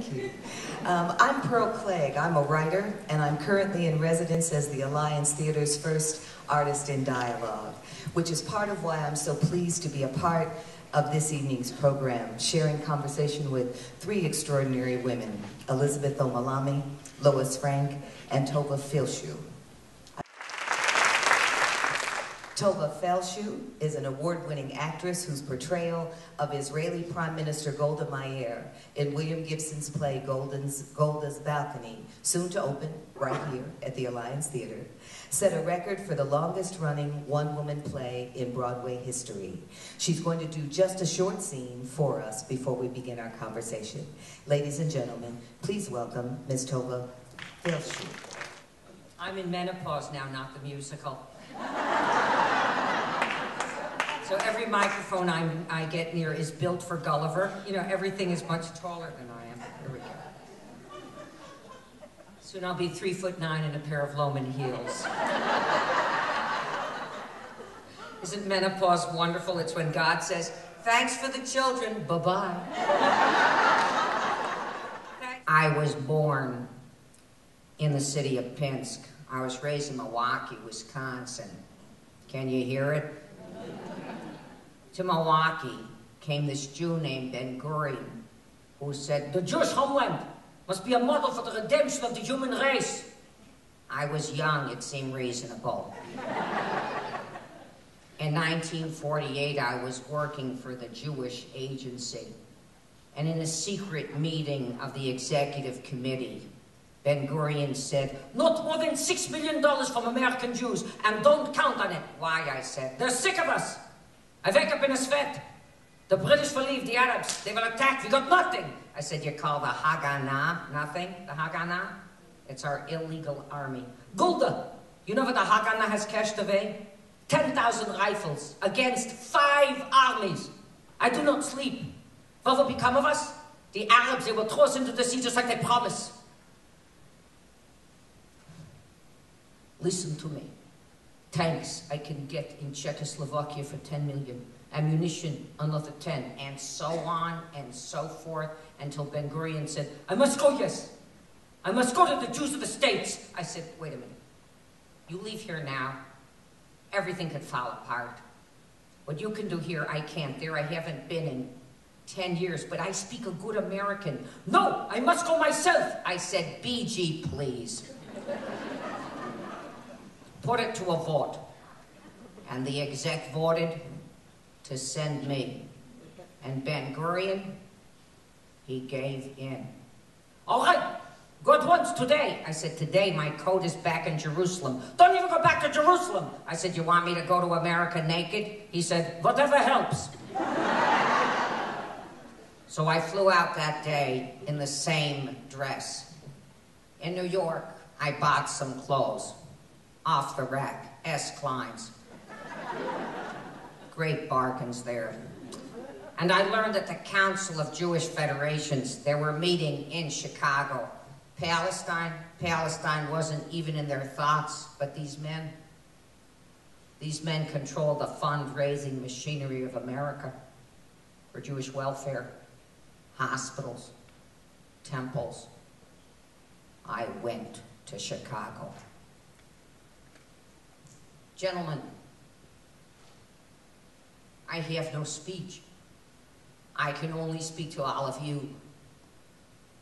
Thank you. I'm Pearl Cleage. I'm a writer, and I'm currently in residence as the Alliance Theater's first Artist in Dialogue, which is part of why I'm so pleased to be a part of this evening's program, sharing conversation with three extraordinary women, Elisabeth Omilami, Lois and Tovah Feldshuh. Tovah Feldshuh is an award-winning actress whose portrayal of Israeli Prime Minister Golda Meier in William Gibson's play Golda's Balcony, soon to open right here at the Alliance Theater, set a record for the longest-running one-woman play in Broadway history. She's going to do just a short scene for us before we begin our conversation. Ladies and gentlemen, please welcome Ms. Tovah Feldshuh. I'm in menopause now, not the musical. So every microphone I get near is built for Gulliver. You know, everything is much taller than I am. Here we go. Soon I'll be 3'9" in a pair of Loman heels. Isn't menopause wonderful? It's when God says, thanks for the children, bye-bye. I was born in the city of Pinsk. I was raised in Milwaukee, Wisconsin. Can you hear it? To Milwaukee came this Jew named Ben-Gurion, who said, the Jewish homeland must be a model for the redemption of the human race. I was young, it seemed reasonable. In 1948, I was working for the Jewish Agency, and in a secret meeting of the executive committee, Ben-Gurion said, not more than $6 million from American Jews, and don't count on it. Why, I said, they're sick of us. I wake up in a sweat. The British will leave, the Arabs, they will attack, we got nothing. I said, you call the Haganah nothing? The Haganah? It's our illegal army. Golda, you know what the Haganah has cached away? 10,000 rifles against 5 armies. I do not sleep. What will become of us? The Arabs, they will throw us into the sea just like they promised. Listen to me. Tanks I can get in Czechoslovakia for 10 million. Ammunition, another 10, and so on and so forth, until Ben-Gurion said, I must go, yes. I must go to the Jews of the States. I said, wait a minute. You leave here now, everything could fall apart. What you can do here, I can't. There I haven't been in 10 years, but I speak a good American. No, I must go myself. I said, BG, please. Put it to a vote. And the exec voted to send me. And Ben-Gurion, he gave in. All right, go at once today. I said, today my coat is back in Jerusalem. Don't even go back to Jerusalem. I said, you want me to go to America naked? He said, whatever helps. So I flew out that day in the same dress. In New York, I bought some clothes. Off the rack, S. Klein's. Great bargains there. And I learned at the Council of Jewish Federations, they were meeting in Chicago. Palestine wasn't even in their thoughts, but these men control the fundraising machinery of America for Jewish welfare, hospitals, temples. I went to Chicago. Gentlemen, I have no speech. I can only speak to all of you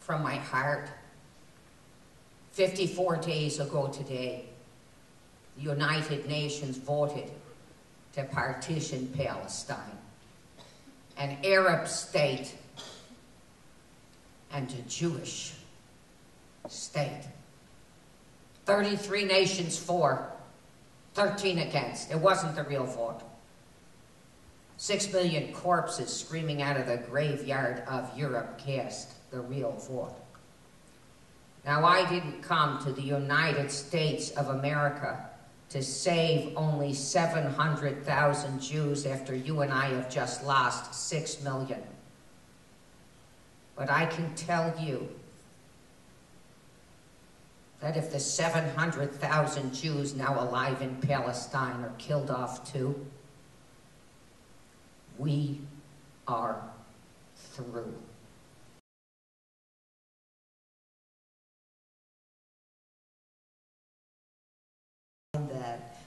from my heart. 54 days ago today, the United Nations voted to partition Palestine, an Arab state and a Jewish state. 33 nations for, 13 against. It wasn't the real vote. 6 million corpses screaming out of the graveyard of Europe cast the real vote. Now, I didn't come to the United States of America to save only 700,000 Jews after you and I have just lost 6 million. But I can tell you that if the 700,000 Jews now alive in Palestine are killed off too, we are through.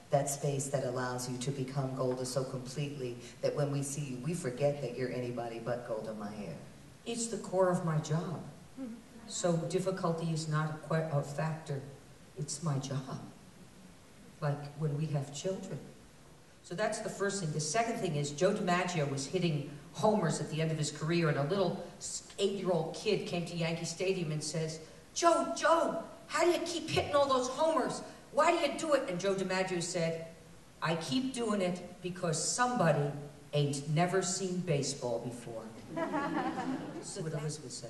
that space that allows you to become Golda so completely that when we see you, we forget that you're anybody but Golda Meier. It's the core of my job. So difficulty is not a factor. It's my job. Like when we have children. So that's the first thing. The second thing is Joe DiMaggio was hitting homers at the end of his career, and a little 8-year-old kid came to Yankee Stadium and says, Joe, how do you keep hitting all those homers? Why do you do it? And Joe DiMaggio said, I keep doing it because somebody ain't never seen baseball before. This is what Elisabeth said.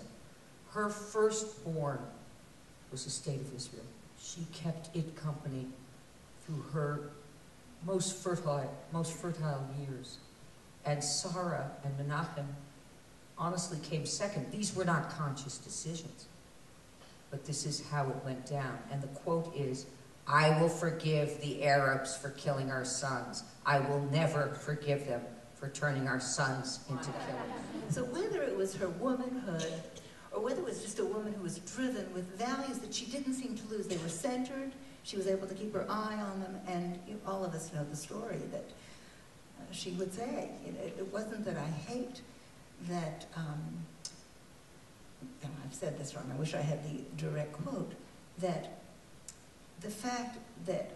Her firstborn was the state of Israel. She kept it company through her most fertile years. And Sarah and Menachem honestly came second. These were not conscious decisions. But this is how it went down. And the quote is, I will forgive the Arabs for killing our sons. I will never forgive them for turning our sons into killers. So whether it was her womanhood, or whether it was just a woman who was driven with values that she didn't seem to lose, they were centered, she was able to keep her eye on them, and all of us know the story that she would say, it wasn't that I hate that, I've said this wrong, I wish I had the direct quote, that the fact that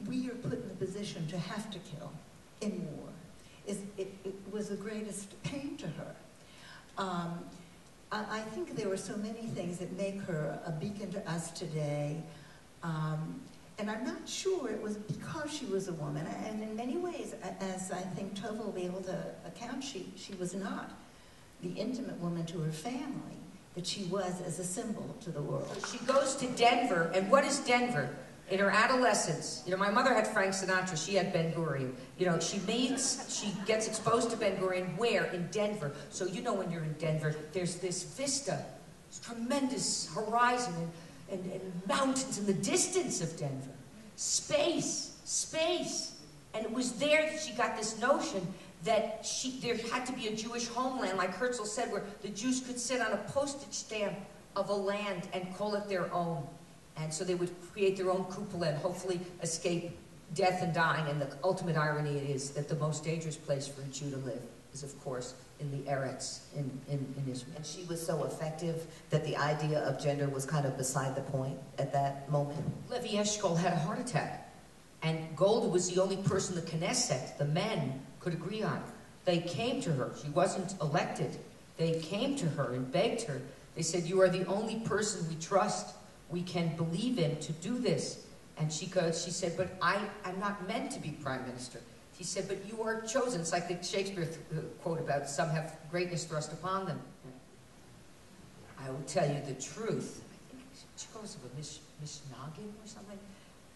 we are put in the position to have to kill in war, it was the greatest pain to her. I think there were so many things that make her a beacon to us today, and I'm not sure it was because she was a woman, and in many ways, as I think Tovah will be able to account, she was not the intimate woman to her family that she was as a symbol to the world. She goes to Denver, and what is Denver? In her adolescence, my mother had Frank Sinatra, she had Ben Gurion. She gets exposed to Ben Gurion, where? In Denver. So when you're in Denver, there's this vista, this tremendous horizon, and mountains in the distance of Denver. Space. And it was there that she got this notion that there had to be a Jewish homeland, like Herzl said, where the Jews could sit on a postage stamp of a land and call it their own. And so they would create their own cupola and hopefully escape death and dying. And the ultimate irony is that the most dangerous place for a Jew to live is, of course, in the Eretz in Israel. And she was so effective that the idea of gender was kind of beside the point at that moment. Levi Eshkol had a heart attack. And Golda was the only person the Knesset, the men, could agree on. They came to her. She wasn't elected. They came to her and begged her. They said, you are the only person we trust, we can believe in to do this. And she said, but I'm not meant to be prime minister. He said, but you are chosen. It's like the Shakespeare quote about some have greatness thrust upon them. I will tell you the truth. I think she goes of a Miss Noggin or something.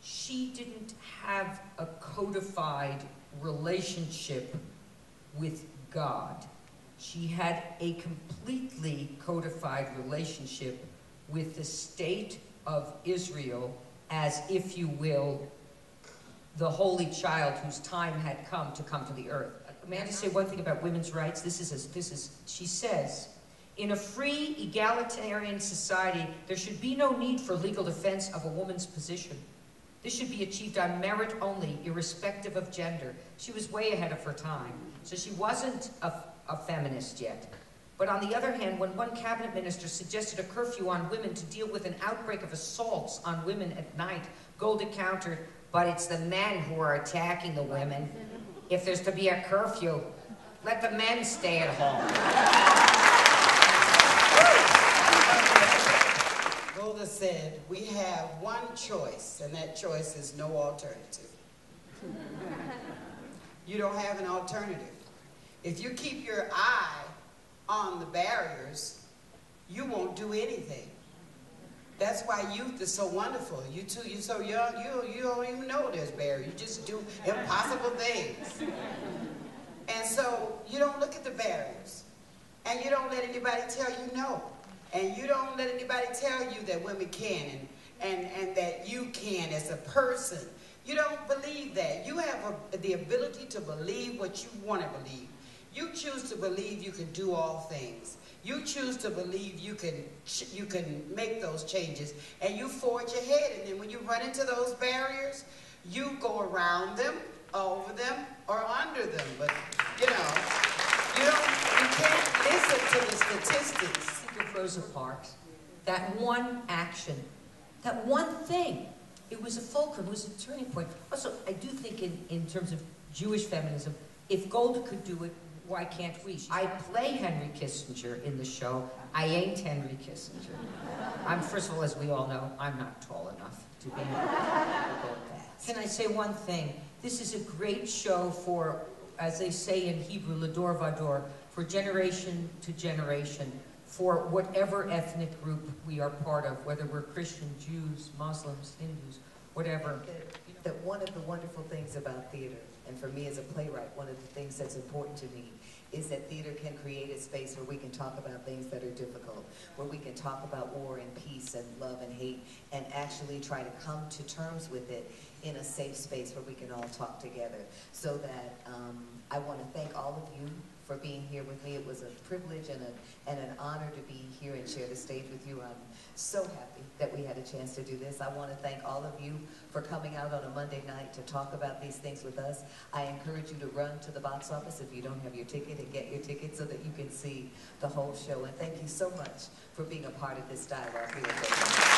She didn't have a codified relationship with God. She had a completely codified relationship with the state of Israel as, if you will, the holy child whose time had come to the earth. May I just say one thing about women's rights? She says, in a free, egalitarian society, there should be no need for legal defense of a woman's position. This should be achieved on merit only, irrespective of gender. She was way ahead of her time. So she wasn't a feminist yet. But on the other hand, when one cabinet minister suggested a curfew on women to deal with an outbreak of assaults on women at night, Golda countered, but it's the men who are attacking the women. If there's to be a curfew, let the men stay at home. Golda said, we have one choice, and that choice is no alternative. You don't have an alternative. If you keep your eye on the barriers, you won't do anything. That's why youth is so wonderful. You're so young, you don't even know there's barriers. You just do impossible things. And so you don't look at the barriers. And you don't let anybody tell you no. And you don't let anybody tell you that women can and that you can as a person. You don't believe that. You have the ability to believe what you want to believe. You choose to believe you can do all things. You choose to believe you can make those changes, and you forge ahead. And then when you run into those barriers, You go around them, over them, or under them. But, you know, you can't listen to the statistics. Think of Rosa Parks. That one action, that one thing, it was a fulcrum, it was a turning point. Also, I do think in terms of Jewish feminism, if Golda could do it, why can't we? I play Henry Kissinger in the show. I ain't Henry Kissinger. First of all, as we all know, I'm not tall enough to be able to go that. Can I say one thing? This is a great show for, as they say in Hebrew, Lador Vador, for generation to generation, for whatever ethnic group we are part of, whether we're Christian, Jews, Muslims, Hindus, whatever. That one of the wonderful things about theater, and for me as a playwright, one of the things that's important to me is that theater can create a space where we can talk about things that are difficult, where we can talk about war and peace and love and hate, and actually try to come to terms with it in a safe space where we can all talk together. So that I want to thank all of you for being here with me. It was a privilege and an honor to be here and share the stage with you. I'm so happy that we had a chance to do this. I want to thank all of you for coming out on a Monday night to talk about these things with us. I encourage you to run to the box office if you don't have your ticket and get your ticket so that you can see the whole show. And thank you so much for being a part of this dialogue here today.